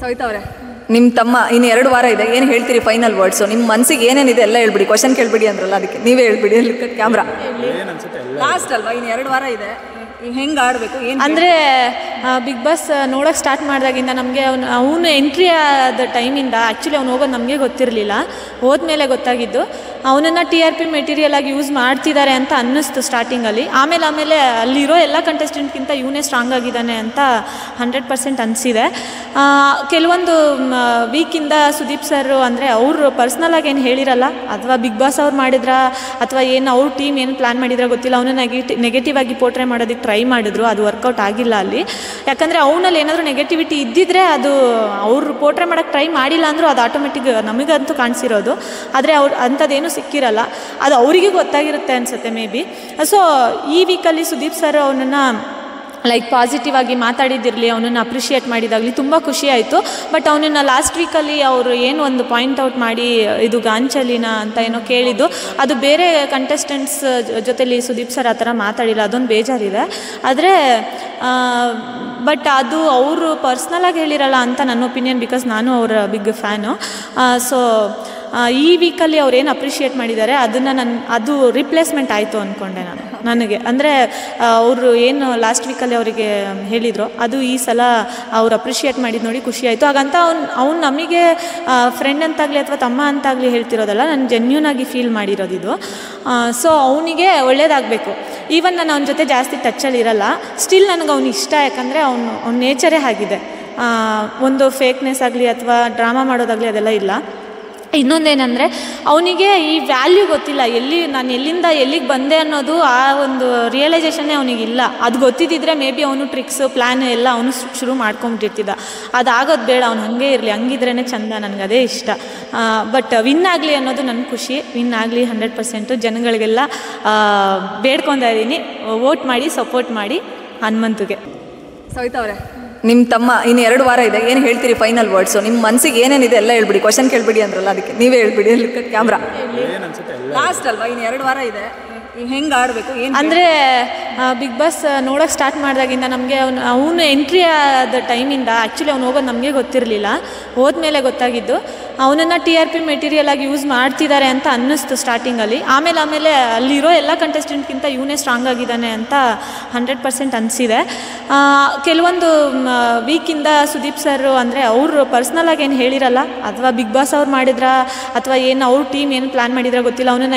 ಸವಿತಾ ಅವರೇ, ನಿಮ್ಮ ತಮ್ಮ ಇನ್ನು 2 ವಾರ ಇದೆ, ಏನು ಹೇಳ್ತೀರಿ ಫೈನಲ್ ವರ್ಡ್ಸು? ನಿಮ್ಮ ಮನಸ್ಸಿಗೆ ಏನೇನಿದೆ ಎಲ್ಲ ಹೇಳ್ಬಿಡಿ. ಕ್ವಶನ್ ಕೇಳ್ಬಿಡಿ ಅಂದ್ರಲ್ಲ, ಅದಕ್ಕೆ ನೀವೇ ಹೇಳ್ಬಿಡಿ. ಕ್ಯಾಮ್ರಾ ಲಾಸ್ಟ್ ಅಲ್ವಾ? ಇನ್ನು 2 ವಾರ ಇದೆ, ಹೆಂಗೆ ಆಡಬೇಕು ಏನು ಅಂದರೆ ಬಿಗ್ ಬಾಸ್ ನೋಡೋಕ್ಕೆ ಸ್ಟಾರ್ಟ್ ಮಾಡಿದಾಗಿಂದ ನಮಗೆ ಅವನು ಎಂಟ್ರಿ ಆದ ಟೈಮಿಂದ ಆ್ಯಕ್ಚುಲಿ ಅವ್ನು ಹೋಗೋದು ನಮಗೆ ಗೊತ್ತಿರಲಿಲ್ಲ. ಹೋದ್ಮೇಲೆ ಗೊತ್ತಾಗಿದ್ದು ಅವನನ್ನು TRP ಮೆಟೀರಿಯಲ್ ಆಗಿ ಯೂಸ್ ಮಾಡ್ತಿದ್ದಾರೆ ಅಂತ ಅನ್ನಿಸ್ತು ಸ್ಟಾರ್ಟಿಂಗಲ್ಲಿ. ಆಮೇಲೆ ಅಲ್ಲಿರೋ ಎಲ್ಲ ಕಂಟೆಸ್ಟೆಂಟ್ಗಿಂತ ಇವನೇ ಸ್ಟ್ರಾಂಗ್ ಆಗಿದ್ದಾನೆ ಅಂತ 100% ಅನಿಸಿದೆ. ಕೆಲವೊಂದು ವೀಕಿಂದ ಸುದೀಪ್ ಸರ್ ಅಂದರೆ ಅವರು ಪರ್ಸ್ನಲಾಗಿ ಏನು ಹೇಳಿರಲ್ಲ, ಅಥವಾ ಬಿಗ್ ಬಾಸ್ ಅವ್ರು ಮಾಡಿದ್ರಾ ಅಥವಾ ಏನು ಅವ್ರ ಟೀಮ್ ಏನು ಪ್ಲ್ಯಾನ್ ಮಾಡಿದ್ರೆ ಗೊತ್ತಿಲ್ಲ, ಅವನು ನೆಗೆಟಿವ್ ಆಗಿ ಪೋರ್ಟ್ರೇ ಮಾಡೋದಕ್ಕೆ ಟ್ರೈ ಮಾಡಿದ್ರು. ಅದು ವರ್ಕೌಟ್ ಆಗಿಲ್ಲ ಅಲ್ಲಿ. ಯಾಕಂದರೆ ಅವನಲ್ಲಿ ಏನಾದರೂ ನೆಗೆಟಿವಿಟಿ ಇದ್ದಿದ್ರೆ ಅದು ಅವರು ಪೋರ್ಟ್ರೇ ಮಾಡೋಕ್ಕೆ ಟ್ರೈ ಮಾಡಿಲ್ಲ ಅಂದರೂ ಅದು ಆಟೋಮೆಟಿಕ್ ನಮಗಂತೂ ಕಾಣಿಸಿರೋದು. ಆದರೆ ಅಂಥದ್ದೇನು ಸಿಕ್ಕಿರಲ್ಲ, ಅದು ಅವರಿಗೂ ಗೊತ್ತಾಗಿರುತ್ತೆ ಅನಿಸುತ್ತೆ ಮೇ ಬಿ. ಸೊ ಈ ವೀಕಲ್ಲಿ ಸುದೀಪ್ ಸರ್ ಅವನನ್ನು ಲೈಕ್ ಪಾಸಿಟಿವ್ ಆಗಿ ಮಾತಾಡಿದ್ದಿರಲಿ, ಅವನನ್ನು ಅಪ್ರಿಷಿಯೇಟ್ ಮಾಡಿದಾಗಲಿ ತುಂಬ ಖುಷಿ ಆಯಿತು. ಬಟ್ ಅವನನ್ನು ಲಾಸ್ಟ್ ವೀಕಲ್ಲಿ ಅವರು ಏನು ಒಂದು ಪಾಯಿಂಟ್ ಔಟ್ ಮಾಡಿ ಇದು ಗಾಂಚಲಿನ ಅಂತ ಏನೋ ಕೇಳಿದ್ದು, ಅದು ಬೇರೆ ಕಂಟೆಸ್ಟೆಂಟ್ಸ್ ಜೊತೆಲಿ ಸುದೀಪ್ ಸರ್ ಆ ಥರ ಮಾತಾಡಿಲ್ಲ, ಅದೊಂದು ಬೇಜಾರಿದೆ. ಆದರೆ ಬಟ್ ಅದು ಅವರು ಪರ್ಸ್ನಲಾಗಿ ಹೇಳಿರಲ್ಲ ಅಂತ ನನ್ನ ಒಪಿನಿಯನ್, ಬಿಕಾಸ್ ನಾನು ಅವರ ಬಿಗ್ ಫ್ಯಾನು. ಸೊ ಈ ವೀಕಲ್ಲಿ ಅವ್ರು ಏನು ಅಪ್ರಿಷಿಯೇಟ್ ಮಾಡಿದ್ದಾರೆ ಅದನ್ನು ಅದು ರಿಪ್ಲೇಸ್ಮೆಂಟ್ ಆಯಿತು ಅಂದ್ಕೊಂಡೆ ನನಗೆ. ಅಂದರೆ ಅವರು ಏನು ಲಾಸ್ಟ್ ವೀಕಲ್ಲಿ ಅವರಿಗೆ ಹೇಳಿದರು ಅದು ಈ ಸಲ ಅವ್ರು ಅಪ್ರಿಷಿಯೇಟ್ ಮಾಡಿದ್ದು ನೋಡಿ ಖುಷಿ ಆಯಿತು. ಹಾಗಂತ ಅವ್ನು ನಮಗೆ ಫ್ರೆಂಡ್ ಅಂತಾಗಲಿ ಅಥವಾ ತಮ್ಮ ಅಂತಾಗಲಿ ಹೇಳ್ತಿರೋದಲ್ಲ, ನಾನು ಜೆನ್ಯೂನ್ ಆಗಿ ಫೀಲ್ ಮಾಡಿರೋದಿದು. ಸೊ ಅವನಿಗೆ ಒಳ್ಳೇದಾಗಬೇಕು. ಈವನ್ ನಾನು ಅವನ ಜೊತೆ ಜಾಸ್ತಿ ಟಚ್ಚಲ್ಲಿ ಇರಲ್ಲ, ಸ್ಟಿಲ್ ನನಗೆ ಅವ್ನು ಇಷ್ಟ. ಯಾಕಂದರೆ ಅವ್ನ ನೇಚರೇ ಆಗಿದೆ. ಒಂದು ಫೇಕ್ನೆಸ್ ಆಗಲಿ ಅಥವಾ ಡ್ರಾಮಾ ಮಾಡೋದಾಗಲಿ ಅದೆಲ್ಲ ಇಲ್ಲ. ಇನ್ನೊಂದೇನೆಂದರೆ ಅವನಿಗೆ ಈ ವ್ಯಾಲ್ಯೂ ಗೊತ್ತಿಲ್ಲ, ನಾನು ಎಲ್ಲಿಂದ ಎಲ್ಲಿಗೆ ಬಂದೆ ಅನ್ನೋದು ಆ ಒಂದು ರಿಯಲೈಸೇಷನ್ನೇ ಅವನಿಗಿಲ್ಲ. ಅದು ಗೊತ್ತಿದ್ದಿದ್ರೆ ಮೇ ಬಿ ಅವನು ಟ್ರಿಕ್ಸು ಪ್ಲ್ಯಾನ್ ಎಲ್ಲ ಅವನು ಶುರು ಮಾಡ್ಕೊಂಬಿಟ್ಟಿರ್ತಿದ್ದ. ಅದಾಗೋದು ಬೇಡ, ಅವ್ನು ಹಾಗೆ ಇರಲಿ, ಹಂಗಿದ್ರೇ ಚಂದ, ನನಗದೇ ಇಷ್ಟ. ಬಟ್ ವಿನ್ ಆಗಲಿ ಅನ್ನೋದು ನನ್ನ ಖುಷಿ. ವಿನ್ ಆಗಲಿ 100%. ಜನಗಳಿಗೆಲ್ಲ ಬೇಡ್ಕೊತಾ ಇದ್ದೀನಿ, ವೋಟ್ ಮಾಡಿ, ಸಪೋರ್ಟ್ ಮಾಡಿ ಹನುಮಂತುಗೆ. ಸವಿತಾ ಅವರೇ, ನಿಮ್ಮ ತಮ್ಮ ಇನ್ನು 2 ವಾರ ಇದೆ, ಏನು ಹೇಳ್ತೀರಿ ಫೈನಲ್ ವರ್ಡ್ಸು? ನಿಮ್ಮ ಮನಸ್ಸಿಗೆ ಏನೇನಿದೆ ಎಲ್ಲ ಹೇಳ್ಬಿಡಿ. ಕ್ವಶನ್ ಕೇಳ್ಬಿಡಿ ಅಂದ್ರಲ್ಲ, ಅದಕ್ಕೆ ನೀವೇ ಹೇಳ್ಬಿಡಿ. ಕ್ಯಾಮ್ರಾ ಲಾಸ್ಟ್ ಅಲ್ವಾ? ಇನ್ನು 2 ವಾರ ಇದೆ, ಹೆಂಗೆ ಆಡಬೇಕು ಏನು ಅಂದರೆ ಬಿಗ್ ಬಾಸ್ ನೋಡೋಕ್ಕೆ ಸ್ಟಾರ್ಟ್ ಮಾಡಿದಾಗಿಂದ ನಮಗೆ ಅವನು ಎಂಟ್ರಿ ಆದ ಟೈಮಿಂದ ಆ್ಯಕ್ಚುಲಿ ಅವ್ನು ಹೋಗೋದು ನಮಗೆ ಗೊತ್ತಿರಲಿಲ್ಲ. ಹೋದ್ಮೇಲೆ ಗೊತ್ತಾಗಿದ್ದು ಅವನನ್ನು TRP ಮೆಟೀರಿಯಲ್ ಆಗಿ ಯೂಸ್ ಮಾಡ್ತಿದ್ದಾರೆ ಅಂತ ಅನ್ನಿಸ್ತು ಸ್ಟಾರ್ಟಿಂಗಲ್ಲಿ. ಆಮೇಲೆ ಅಲ್ಲಿರೋ ಎಲ್ಲ ಕಂಟೆಸ್ಟೆಂಟ್ಗಿಂತ ಇವನೇ ಸ್ಟ್ರಾಂಗ್ ಆಗಿದ್ದಾನೆ ಅಂತ 100% ಅನಿಸಿದೆ. ಕೆಲವೊಂದು ವೀಕಿಂದ ಸುದೀಪ್ ಸರ್ ಅಂದರೆ ಅವರು ಪರ್ಸ್ನಲಾಗಿ ಏನು ಹೇಳಿರಲ್ಲ, ಅಥವಾ ಬಿಗ್ ಬಾಸ್ ಅವ್ರು ಮಾಡಿದ್ರಾ ಅಥವಾ ಏನು ಅವ್ರ ಟೀಮ್ ಏನು ಪ್ಲ್ಯಾನ್ ಮಾಡಿದ್ರೆ ಗೊತ್ತಿಲ್ಲ, ಅವನು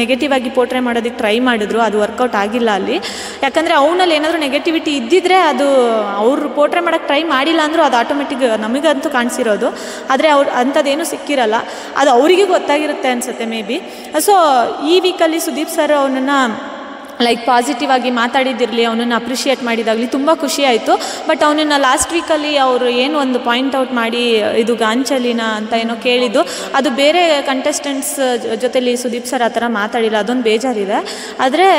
ನೆಗೆಟಿವ್ ಆಗಿ ಪೋರ್ಟ್ರೇ ಮಾಡೋದಕ್ಕೆ ಟ್ರೈ ಮಾಡಿದ್ರು. ಅದು ವರ್ಕೌಟ್ ಆಗಿಲ್ಲ ಅಲ್ಲಿ. ಯಾಕಂದರೆ ಅವನಲ್ಲಿ ಏನಾದರೂ ನೆಗೆಟಿವಿಟಿ ಇದ್ದಿದ್ರೆ ಅದು ಅವರು ಪೋರ್ಟ್ರೇ ಮಾಡೋಕ್ಕೆ ಟ್ರೈ ಮಾಡಿಲ್ಲ ಅಂದರೂ ಅದು ಆಟೋಮೆಟಿಕ್ ನಮಗಂತೂ ಕಾಣಿಸಿರೋದು. ಆದರೆ ಅಂಥದ್ದೇನು ಸಿಕ್ಕಿರಲ್ಲ, ಅದು ಅವರಿಗೂ ಗೊತ್ತಾಗಿರುತ್ತೆ ಅನಿಸುತ್ತೆ ಮೇ ಬಿ. ಸೊ ಈ ವೀಕಲ್ಲಿ ಸುದೀಪ್ ಸರ್ ಅವನನ್ನು ಲೈಕ್ ಪಾಸಿಟಿವ್ ಆಗಿ ಮಾತಾಡಿದ್ದಿರಲಿ, ಅವನನ್ನು ಅಪ್ರಿಷಿಯೇಟ್ ಮಾಡಿದಾಗಲಿ ತುಂಬ ಖುಷಿ ಆಯಿತು. ಬಟ್ ಅವನನ್ನು ಲಾಸ್ಟ್ ವೀಕಲ್ಲಿ ಅವರು ಏನು ಒಂದು ಪಾಯಿಂಟ್ ಔಟ್ ಮಾಡಿ ಇದು ಗಾಂಚಲಿನ ಅಂತ ಏನೋ ಕೇಳಿದ್ದು, ಅದು ಬೇರೆ ಕಂಟೆಸ್ಟೆಂಟ್ಸ್ ಜೊತೆಲಿ ಸುದೀಪ್ ಸರ್ ಆ ಥರ ಮಾತಾಡಿಲ್ಲ, ಅದೊಂದು ಬೇಜಾರಿದೆ. ಆದರೆ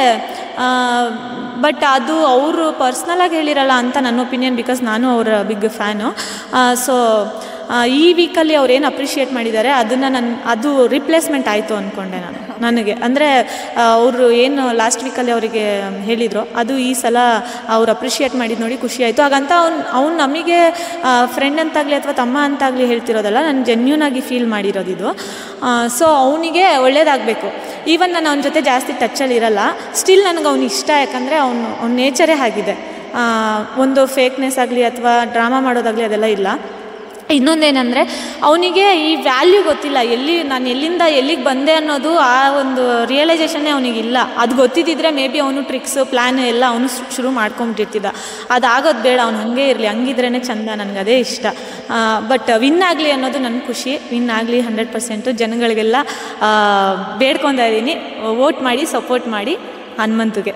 ಬಟ್ ಅದು ಅವರು ಪರ್ಸ್ನಲಾಗಿ ಹೇಳಿರಲ್ಲ ಅಂತ ನನ್ನ ಒಪಿನಿಯನ್, ಬಿಕಾಸ್ ನಾನು ಅವರ ಬಿಗ್ ಫ್ಯಾನು. ಸೊ ಈ ವೀಕಲ್ಲಿ ಅವ್ರು ಏನು ಅಪ್ರಿಷಿಯೇಟ್ ಮಾಡಿದ್ದಾರೆ ಅದನ್ನು ಅದು ರಿಪ್ಲೇಸ್ಮೆಂಟ್ ಆಯಿತು ಅಂದ್ಕೊಂಡೆ ನನಗೆ. ಅಂದರೆ ಅವರು ಏನು ಲಾಸ್ಟ್ ವೀಕಲ್ಲಿ ಅವರಿಗೆ ಹೇಳಿದರು ಅದು ಈ ಸಲ ಅವ್ರು ಅಪ್ರಿಷಿಯೇಟ್ ಮಾಡಿದ್ದು ನೋಡಿ ಖುಷಿ ಆಯಿತು. ಹಾಗಂತ ಅವ್ನು ನಮಗೆ ಫ್ರೆಂಡ್ ಅಂತಾಗಲಿ ಅಥವಾ ತಮ್ಮ ಅಂತಾಗಲಿ ಹೇಳ್ತಿರೋದಲ್ಲ, ನಾನು ಜೆನ್ಯೂನ್ ಆಗಿ ಫೀಲ್ ಮಾಡಿರೋದಿದು. ಸೊ ಅವನಿಗೆ ಒಳ್ಳೇದಾಗಬೇಕು. ಈವನ್ ನಾನು ಅವನ ಜೊತೆ ಜಾಸ್ತಿ ಟಚ್ಚಲ್ಲಿ ಇರಲ್ಲ, ಸ್ಟಿಲ್ ನನಗೆ ಅವ್ನು ಇಷ್ಟ. ಯಾಕಂದರೆ ಅವ್ನ ನೇಚರೇ ಆಗಿದೆ. ಒಂದು ಫೇಕ್ನೆಸ್ ಆಗಲಿ ಅಥವಾ ಡ್ರಾಮಾ ಮಾಡೋದಾಗಲಿ ಅದೆಲ್ಲ ಇಲ್ಲ. ಇನ್ನೊಂದೇನೆಂದರೆ ಅವನಿಗೆ ಈ ವ್ಯಾಲ್ಯೂ ಗೊತ್ತಿಲ್ಲ, ನಾನು ಎಲ್ಲಿಂದ ಎಲ್ಲಿಗೆ ಬಂದೆ ಅನ್ನೋದು ಆ ಒಂದು ರಿಯಲೈಸೇಷನ್ನೇ ಅವನಿಗಿಲ್ಲ. ಅದು ಗೊತ್ತಿದ್ದಿದ್ರೆ ಮೇ ಬಿ ಅವನು ಟ್ರಿಕ್ಸು ಪ್ಲ್ಯಾನ್ ಎಲ್ಲ ಅವನು ಶುರು ಮಾಡ್ಕೊಂಬಿಟ್ಟಿರ್ತಿದ್ದ. ಅದಾಗೋದು ಬೇಡ, ಅವ್ನು ಹಾಗೆ ಇರಲಿ, ಹಂಗಿದ್ರೇ ಚಂದ, ನನಗದೇ ಇಷ್ಟ. ಬಟ್ ವಿನ್ ಆಗಲಿ ಅನ್ನೋದು ನನ್ನ ಖುಷಿ. ವಿನ್ ಆಗಲಿ 100%. ಜನಗಳಿಗೆಲ್ಲ ಬೇಡ್ಕೊತಾ ಇದ್ದೀನಿ, ವೋಟ್ ಮಾಡಿ, ಸಪೋರ್ಟ್ ಮಾಡಿ ಹನುಮಂತುಗೆ.